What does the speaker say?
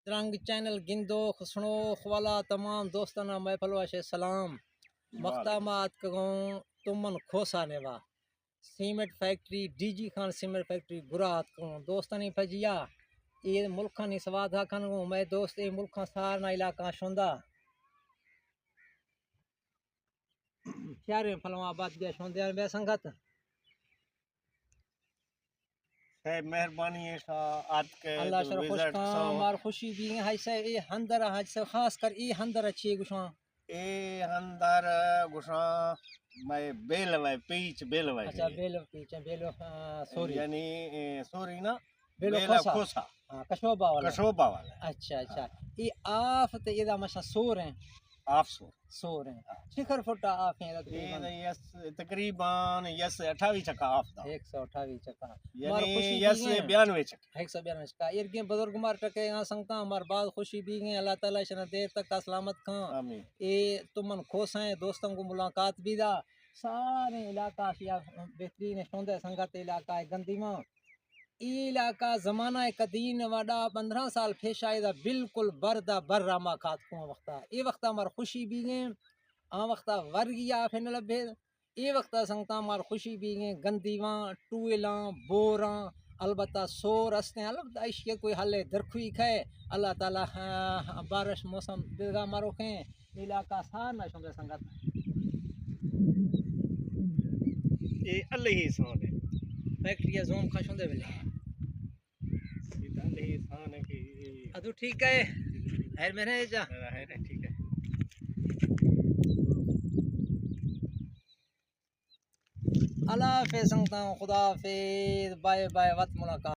तरंग चैनल गिंदो खुसनो ख्वाला तमाम दोस्ताना महफल वाशे सलाम मख्तामात कगों तुमन खोसा नेवा cement factory DG Khan cement factory गुरात को दोस्तानी फजिया ये मुल्खा नी सवादा खान को मैं दोस्त ये मुल्खा सारना इलाका शुंदा शहर फलमाबाद गया शुंदे बे संगत है मेहरबानी है आज के अल्लाह शर खुश विजिट का मार खुशी भी है से ये हंदर है से खास कर ये हंदर अच्छी गुशा ए अंदर गुशा मैं बेल वे पीच बेल वे अच्छा बेलो पीछे बेलो सॉरी यानी सॉरी ना बेलो बेला खोसा खोसा हाँ कशोबा वाला कशोबा वाला अच्छा अच्छा ये आफ ते इदा मशा सोर हैं आपसो सोर हैं शिखर फुटा आफ हैं ये यस तकरीबन यस 28 चक्का आफ्ता 128 चक्का यानी यस 92 चक्का 192 चक्का इरगे बुजुर्ग मार टके यहाँ संगता हमार बाद खुशी भी गए अल्लाह ताला शना देर तक सलामत खां आमीन ये तुमन खोस हैं दोस्तों को मुलाकात भी दा सारे इलाका या बेहतरीन शोंदे संगत इलाका है गंदीमा इलाका जमाना कदीम वाडा 15 साल फेशायदा बिल्कुल बरदा बर रामा खात को वक्ता ये वक्ता हमार खुशी भी गए आ वक्ता वर्गिया फिन लभे ये वक्ता संगता हमार खुशी भी गए गंदीवा टूएला बोरा अलबत्ता सोर हस्ते अलबत्ता इश्के कोई हले दरखुई खाए अल्लाह ताला बारिश मौसम दिलगा मारो खे इलाका सार ना शोंगे संगत ये अल्लाह ही सोने फैक्ट्री जोम खा शोंदे बेले अल्लाह ही सोने की अदु ठीक है हर मैंने जा है ना ठीक है अल्लाह हाफिज़ संगता खुदा हाफिज़ बाय बाय वत मुलाकात।